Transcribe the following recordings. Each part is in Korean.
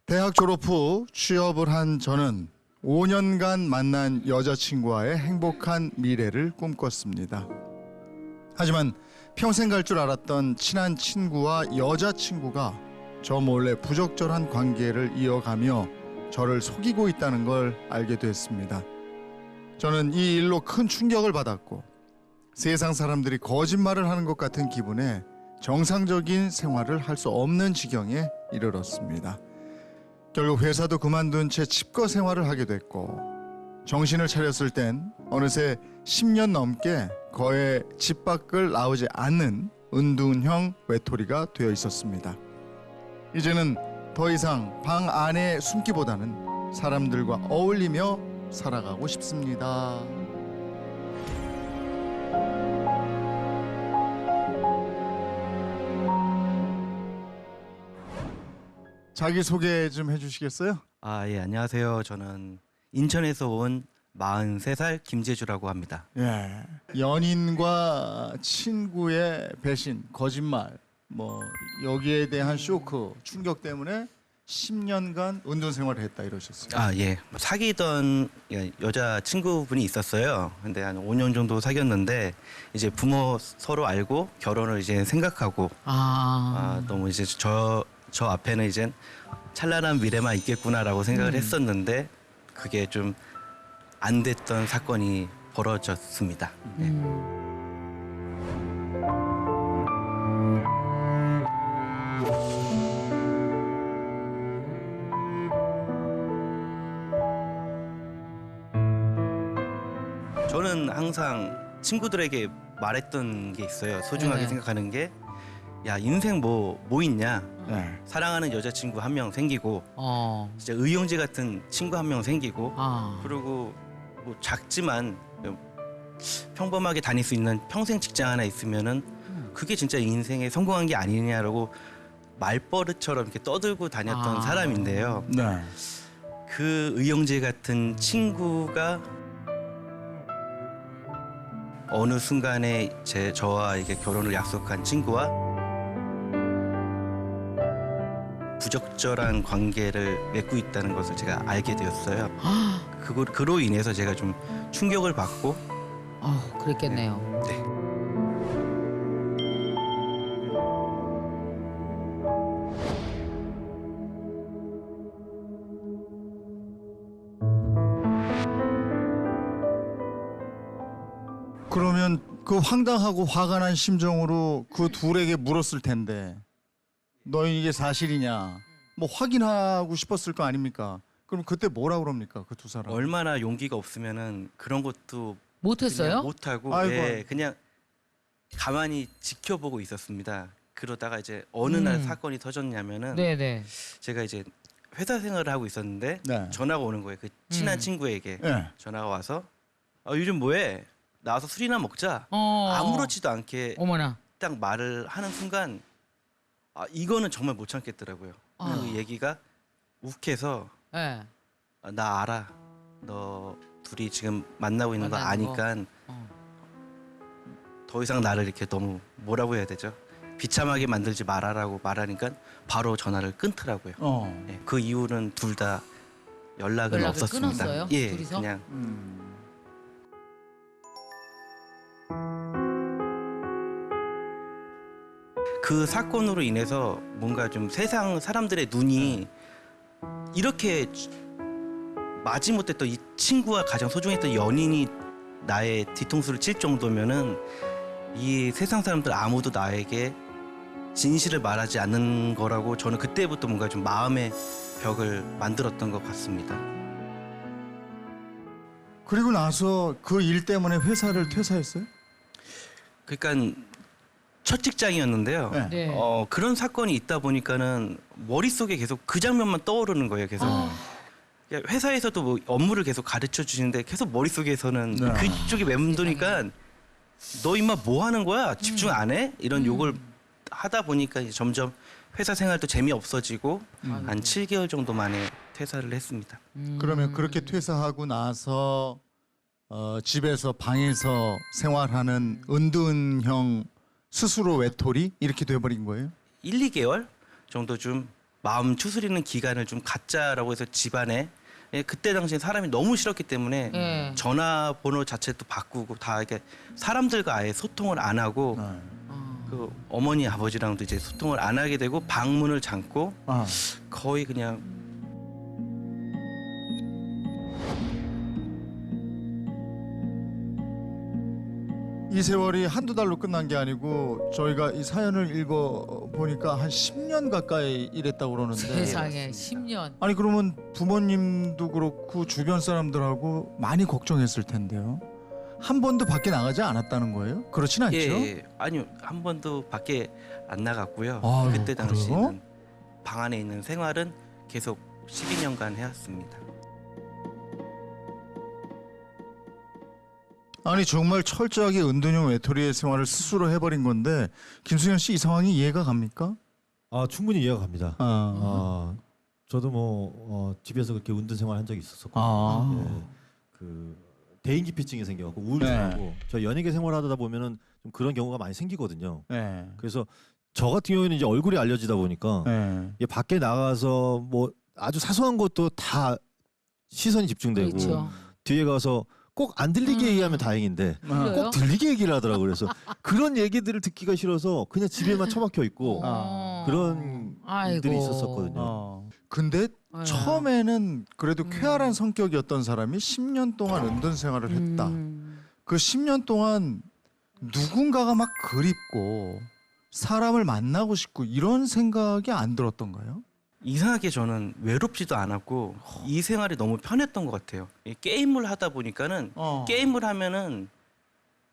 대학 졸업 후 취업을 한 저는 5년간 만난 여자친구와의 행복한 미래를 꿈꿨습니다. 하지만 평생 갈 줄 알았던 친한 친구와 여자친구가 저 몰래 부적절한 관계를 이어가며 저를 속이고 있다는 걸 알게 됐습니다. 저는 이 일로 큰 충격을 받았고 세상 사람들이 거짓말을 하는 것 같은 기분에 정상적인 생활을 할 수 없는 지경에 이르렀습니다. 결국 회사도 그만둔 채 집거 생활을 하게 됐고 정신을 차렸을 땐 어느새 10년 넘게 거의 집 밖을 나오지 않는 은둔형 외톨이가 되어 있었습니다. 이제는 더 이상 방 안에 숨기보다는 사람들과 어울리며 살아가고 싶습니다. 자기소개 좀 해주시겠어요? 예, 안녕하세요. 저는 인천에서 온 43살 김재주라고 합니다. 예. 연인과 친구의 배신, 거짓말, 여기에 대한 쇼크, 충격 때문에 10년간 은둔 생활을 했다 이러셨어요. 예. 사귀던 여자 친구분이 있었어요. 근데 한 5년 정도 사귀었는데 이제 부모 서로 알고 결혼을 이제 생각하고 너무 이제 저 앞에는 이제 찬란한 미래만 있겠구나라고 생각을 했었는데 그게 좀 안 됐던 사건이 벌어졌습니다. 네. 저는 항상 친구들에게 말했던 게 있어요. 소중하게 생각하는 게, 야, 인생 뭐 있냐? 네. 사랑하는 여자친구 한 명 생기고, 진짜 의용제 같은 친구 한 명 생기고, 그리고 뭐 작지만 평범하게 다닐 수 있는 평생 직장 하나 있으면은 그게 진짜 인생에 성공한 게 아니냐라고 말버릇처럼 이렇게 떠들고 다녔던 사람인데요. 네. 그 의용제 같은 친구가 어느 순간에 저와 이게 결혼을 약속한 친구와 부적절한 관계를 맺고 있다는 것을 제가 알게 되었어요. 그로 인해서 제가 좀 충격을 받고. 그랬겠네요. 네. 그러면 그 황당하고 화가 난 심정으로 그 둘에게 물었을 텐데 너 이게 사실이냐 확인하고 싶었을 거 아닙니까? 그럼 그때 뭐라 그럽니까 그 두 사람? 얼마나 용기가 없으면은 그런 것도 못했어요? 못하고 아이고. 그냥 가만히 지켜보고 있었습니다. 그러다가 이제 어느 날 사건이 터졌냐면은 네네. 제가 이제 회사 생활을 하고 있었는데 네. 전화가 오는 거예요. 그 친한 친구에게 네. 전화가 와서 요즘 뭐해? 나와서 술이나 먹자. 아무렇지도 않게 어머나. 딱 말을 하는 순간 이거는 정말 못 참겠더라고요. 그 얘기가 욱해서 네. 나 알아. 너 둘이 지금 만나고 있는 거 만나는 거. 아니까 더 이상 나를 이렇게 너무 뭐라고 해야 되죠? 비참하게 만들지 말아라고 말하니까 바로 전화를 끊더라고요. 네, 그 이후는 둘 다 연락은 연락을 없었습니다. 끊었어요? 예, 둘이서? 그냥 그 사건으로 인해서 뭔가 좀 세상 사람들의 눈이 이렇게 마지못했던 이 친구와 가장 소중했던 연인이 나의 뒤통수를 칠 정도면은 이 세상 사람들 아무도 나에게 진실을 말하지 않는 거라고 저는 그때부터 뭔가 좀 마음의 벽을 만들었던 것 같습니다. 그리고 나서 그 일 때문에 회사를 퇴사했어요? 그러니까 첫 직장이었는데요. 네. 네. 그런 사건이 있다 보니까는 머릿속에 계속 그 장면만 떠오르는 거예요. 계속. 회사에서도 뭐 업무를 계속 가르쳐 주시는데 계속 머릿속에서는 네. 그쪽이 맴도니까 너 임마 뭐 하는 거야? 집중 안 해? 이런 욕을 하다 보니까 이제 점점 회사 생활도 재미없어지고 한 7개월 정도 만에 퇴사를 했습니다. 그러면 그렇게 퇴사하고 나서 집에서 방에서 생활하는 은둔형 스스로 외톨이 이렇게 돼버린 거예요? 1, 2개월 정도 좀 마음 추스리는 기간을 좀 갖자라고 해서 집안에 그때 당시에 사람이 너무 싫었기 때문에 예. 전화번호 자체도 바꾸고 다 이렇게 사람들과 아예 소통을 안 하고 네. 그 어머니 아버지랑도 이제 소통을 안 하게 되고 방문을 잠고 아. 거의 그냥 이 세월이 한두 달로 끝난 게 아니고 저희가 이 사연을 읽어 보니까 한 10년 가까이 일했다고 그러는데 세상에 10년. 아니 그러면 부모님도 그렇고 주변 사람들하고 많이 걱정했을 텐데요. 한 번도 밖에 나가지 않았다는 거예요? 그렇진 않죠? 예. 아니요 한 번도 밖에 안 나갔고요. 아유, 그때 당시에는 그래요? 방 안에 있는 생활은 계속 12년간 해왔습니다. 아니 정말 철저하게 은둔형 외톨이의 생활을 스스로 해버린 건데 김승현 씨 이 상황이 이해가 갑니까? 아 충분히 이해가 갑니다. 아, 저도 집에서 그렇게 운동 생활 한 적이 있었었고, 아. 그 대인기피증이 생겨갖고 우울증하고 네. 저 연예계 생활하다 보면은 좀 그런 경우가 많이 생기거든요. 네. 그래서 저 같은 경우에는 이제 얼굴이 알려지다 보니까 네. 이게 밖에 나가서 뭐 아주 사소한 것도 다 시선이 집중되고 그렇죠. 뒤에 가서 꼭 안 들리게 얘기하면 다행인데 그래요? 꼭 들리게 얘기를 하더라고요. 그래서 그런 얘기들을 듣기가 싫어서 그냥 집에만 처박혀 있고 어. 그런 일들이 아이고. 있었었거든요. 근데 네. 처음에는 그래도 쾌활한 성격이었던 사람이 10년 동안 은둔 생활을 했다. 그 10년 동안 누군가가 막 그립고 사람을 만나고 싶고 이런 생각이 안 들었던가요? 이상하게 저는 외롭지도 않았고 이 생활이 너무 편했던 것 같아요. 이 게임을 하다 보니까는 게임을 하면은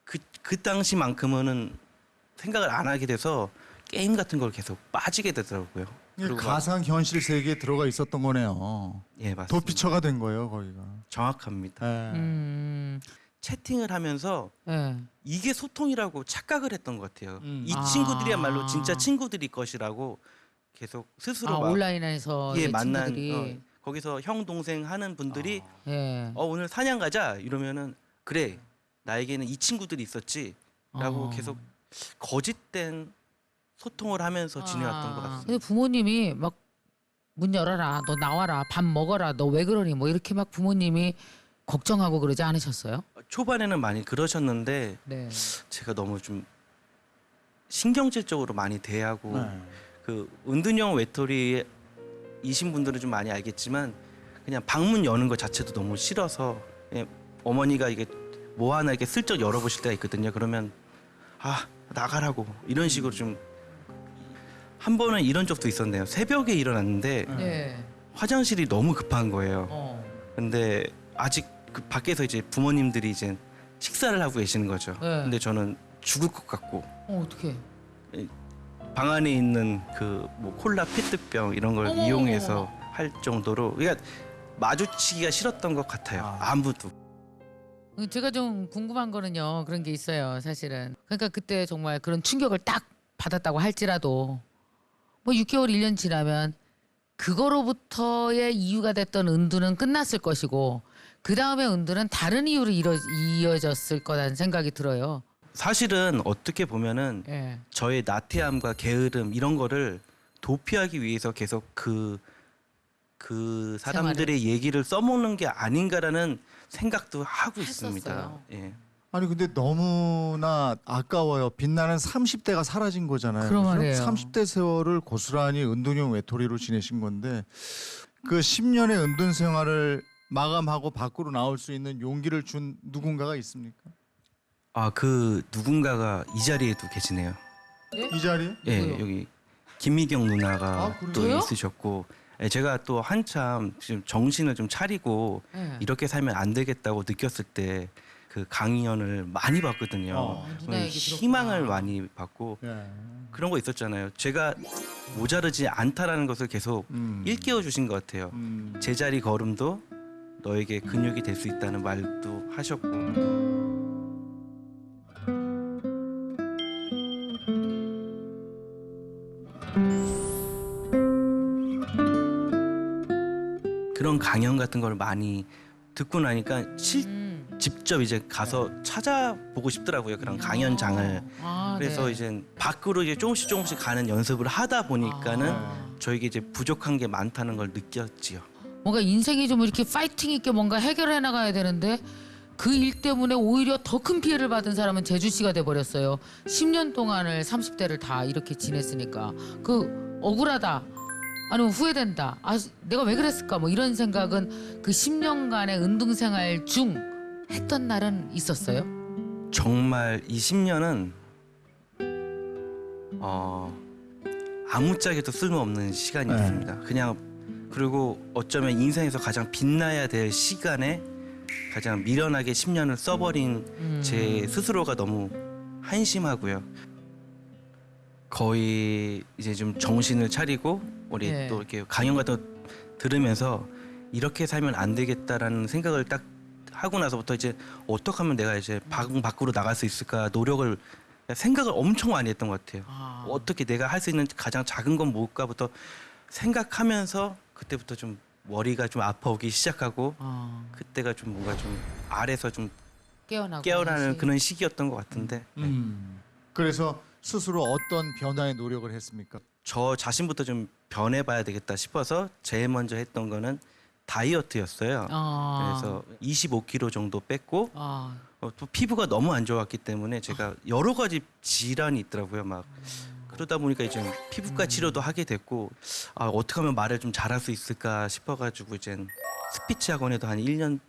그 당시만큼은 생각을 안 하게 돼서 게임 같은 걸 계속 빠지게 되더라고요. 그리고 가상 현실 세계에 들어가 있었던 거네요. 예 맞습니다. 도피처가 된 거예요, 거기가. 정확합니다. 네. 채팅을 하면서 예. 이게 소통이라고 착각을 했던 것 같아요. 이 아. 친구들이야말로 진짜 친구들일 것이라고 계속 스스로 아 막 온라인에서 예 만난 친구들이. 거기서 형 동생 하는 분들이 예. 오늘 사냥 가자 이러면은 그래 나에게는 이 친구들이 있었지라고 계속 거짓된 소통을 하면서 지내왔던 것 같습니다. 근데 부모님이 막 문 열어라, 너 나와라, 밥 먹어라, 너 왜 그러니, 뭐 이렇게 막 부모님이 걱정하고 그러지 않으셨어요? 초반에는 많이 그러셨는데 네. 제가 너무 좀 신경질적으로 많이 대하고 네. 그 은둔형 외톨이이신 분들은 좀 많이 알겠지만 그냥 방문 여는 것 자체도 너무 싫어서 예, 어머니가 이게 뭐 하나 이렇게 슬쩍 열어보실 때가 있거든요. 그러면 아 나가라고 이런 식으로 좀 한 번은 이런 적도 있었네요. 새벽에 일어났는데 네. 화장실이 너무 급한 거예요. 어. 근데 아직 그 밖에서 이제 부모님들이 이제 식사를 하고 계시는 거죠. 네. 근데 저는 죽을 것 같고 어떻게? 방 안에 있는 그 뭐 콜라 페트병 이런 걸 어머, 이용해서 어머. 할 정도로 그러니까 마주치기가 싫었던 것 같아요. 아무도. 제가 좀 궁금한 거는요, 그런 게 있어요, 사실은. 그러니까 그때 정말 그런 충격을 딱 받았다고 할지라도 뭐 6개월, 1년 지나면 그거로부터의 이유가 됐던 은둔은 끝났을 것이고 그 다음에 은둔은 다른 이유로 이어졌을 거라는 생각이 들어요. 사실은 어떻게 보면은 예. 저의 나태함과 게으름 이런 거를 도피하기 위해서 계속 그 사람들의 얘기를 써먹는 게 아닌가라는 생각도 하고 있습니다. 했었어요. 예. 아니 근데 너무나 아까워요. 빛나는 30대가 사라진 거잖아요. 그런 그죠? 말이에요. 30대 세월을 고스란히 은둔형 외톨이로 지내신 건데 그 10년의 은둔 생활을 마감하고 밖으로 나올 수 있는 용기를 준 누군가가 있습니까? 아 그 누군가가 이 자리에도 계시네요. 이 자리에? 예, 누구요? 여기 김미경 누나가 아, 그래요? 또 있으셨고 예, 제가 또 한참 지금 정신을 좀 차리고 예. 이렇게 살면 안 되겠다고 느꼈을 때 그 강의연을 많이 봤거든요. 누나 얘기 희망을 들었구나. 많이 받고 예. 그런 거 있었잖아요. 제가 모자르지 않다라는 것을 계속 일깨워 주신 것 같아요. 제자리 걸음도 너에게 근육이 될 수 있다는 말도 하셨고. 그런 강연 같은 걸 많이 듣고 나니까 직접 이제 가서 찾아보고 싶더라고요. 그런 강연장을. 아, 그래서 네. 이제 밖으로 이제 조금씩 가는 연습을 하다 보니까는 아. 저에게 이제 부족한 게 많다는 걸 느꼈지요. 뭔가 인생이 좀 이렇게 파이팅 있게 뭔가 해결해 나가야 되는데 그 일 때문에 오히려 더 큰 피해를 받은 사람은 재주 씨가 돼 버렸어요. 10년 동안을 30대를 다 이렇게 지냈으니까 그 억울하다. 아니면 후회된다. 아 내가 왜 그랬을까? 뭐 이런 생각은 그 10년간의 운동 생활 중 했던 날은 있었어요. 정말 이 10년은 아무짝에도 쓸모없는 시간이었습니다. 그냥 그리고 어쩌면 인생에서 가장 빛나야 될 시간에 가장 미련하게 10년을 써버린 제 스스로가 너무 한심하고요. 거의 이제 좀 정신을 차리고 우리 네. 또 이렇게 강연 같은 거 들으면서 이렇게 살면 안 되겠다라는 생각을 딱 하고 나서부터 이제 어떻게 하면 내가 이제 밖으로 나갈 수 있을까 노력을 생각을 엄청 많이 했던 것 같아요. 아. 어떻게 내가 할 수 있는 가장 작은 건 뭘까부터 생각하면서 그때부터 좀 머리가 좀 아파오기 시작하고 그때가 좀 뭔가 좀 아래서 좀 깨어나는 그런 시기였던 것 같은데 그래서 스스로 어떤 변화에 노력을 했습니까? 저 자신부터 좀 변해봐야 되겠다 싶어서 제일 먼저 했던 거는 다이어트였어요. 그래서 25kg 정도 뺐고 또 피부가 너무 안 좋았기 때문에 제가 여러 가지 질환이 있더라고요. 막 그러다 보니까 이제 피부과 치료도 하게 됐고 어떻게 하면 말을 좀 잘할 수 있을까 싶어가지고 이제 스피치 학원에도 한 1년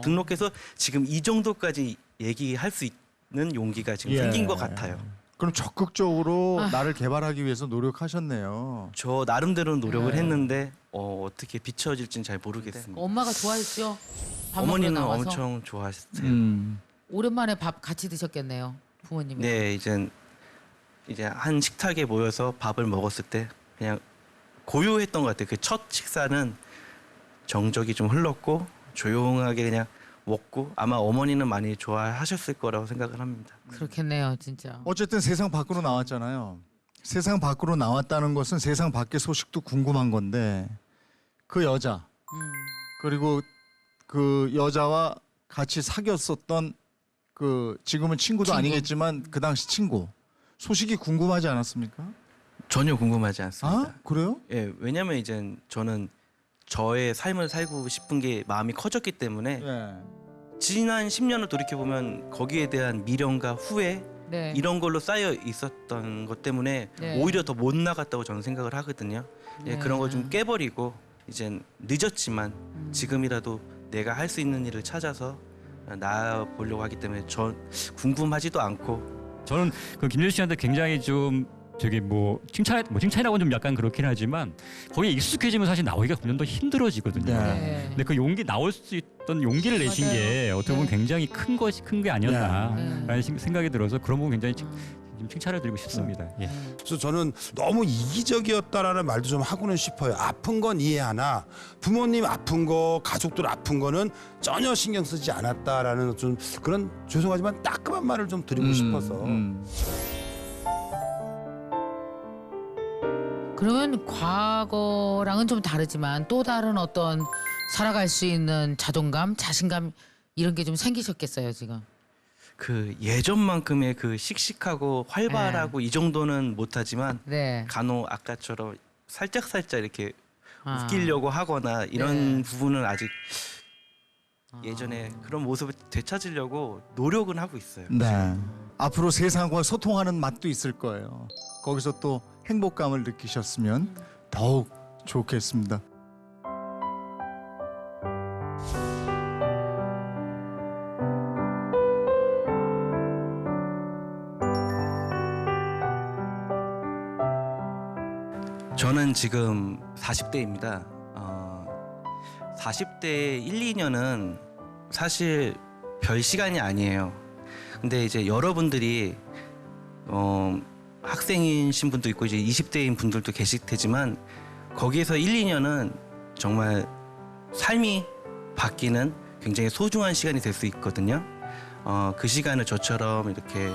등록해서 지금 이 정도까지 얘기할 수 있는 용기가 지금 생긴 것 같아요. 그럼 적극적으로 나를 개발하기 위해서 노력하셨네요. 저 나름대로 노력을 했는데 어떻게 비춰질지는 잘 모르겠습니다. 엄마가 좋아했죠? 밥 먹으러 어머니는 나와서? 엄청 좋아하세요. 오랜만에 밥 같이 드셨겠네요. 부모님이. 네, 이제 한 식탁에 모여서 밥을 먹었을 때 그냥 고요했던 것 같아요. 그 첫 식사는 정적이 좀 흘렀고 조용하게 그냥 먹고 아마 어머니는 많이 좋아하셨을 거라고 생각을 합니다. 그렇겠네요, 진짜. 어쨌든 세상 밖으로 나왔잖아요. 세상 밖으로 나왔다는 것은 세상 밖의 소식도 궁금한 건데 그 여자 그리고 그 여자와 같이 사귀었었던 그 지금은 친구도 친구. 아니겠지만 그 당시 친구 소식이 궁금하지 않았습니까? 전혀 궁금하지 않습니다. 아 그래요? 예, 왜냐면 이제 저는 저의 삶을 살고 싶은 게 마음이 커졌기 때문에 예. 지난 10년을 돌이켜 보면 거기에 대한 미련과 후회 네. 이런 걸로 쌓여 있었던 것 때문에 네. 오히려 더 못 나갔다고 저는 생각을 하거든요. 예, 네. 그런 거 좀 깨버리고 이젠 늦었지만 지금이라도 내가 할 수 있는 일을 찾아서 나아 보려고 하기 때문에 전 궁금하지도 않고 저는 그 김재수 씨한테 굉장히 좀 되게 칭찬이라고는 좀 약간 그렇긴 하지만 거기에 익숙해지면 사실 나오기가 점점 더 힘들어지거든요. 네. 근데 그 용기 나올 수 있던 용기를 내신 맞아요. 게 어떻게 보면 네. 굉장히 큰 게 아니었나라는 네. 생각이 들어서 그런 부분 굉장히 좀 칭찬을 드리고 싶습니다. 예. 그래서 저는 너무 이기적이었다라는 말도 좀 하고는 싶어요. 아픈 건 이해하나 부모님 아픈 거, 가족들 아픈 거는 전혀 신경 쓰지 않았다라는 좀 그런 죄송하지만 따끔한 말을 좀 드리고 싶어서. 그러면 과거랑은 좀 다르지만 또 다른 어떤 살아갈 수 있는 자존감, 자신감 이런 게 좀 생기셨겠어요, 지금. 그 예전만큼의 그 씩씩하고 활발하고 이 정도는 못하지만 네. 간혹 아까처럼 살짝 이렇게 아. 웃기려고 하거나 이런 네. 부분은 아직 예전에 그런 모습을 되찾으려고 노력은 하고 있어요. 네. 앞으로 세상과 소통하는 맛도 있을 거예요. 거기서 또 행복감을 느끼셨으면 더욱 좋겠습니다. 저는 지금 40대입니다. 40대 1, 2년은 사실 별 시간이 아니에요. 근데 이제 여러분들이 학생이신 분도 있고 이제 20대인 분들도 계실 테지만 거기에서 1, 2년은 정말 삶이 바뀌는 굉장히 소중한 시간이 될 수 있거든요. 그 시간을 저처럼 이렇게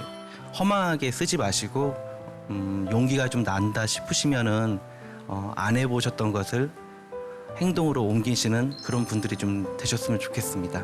허망하게 쓰지 마시고 용기가 좀 난다 싶으시면은 안 해보셨던 것을 행동으로 옮기시는 그런 분들이 좀 되셨으면 좋겠습니다.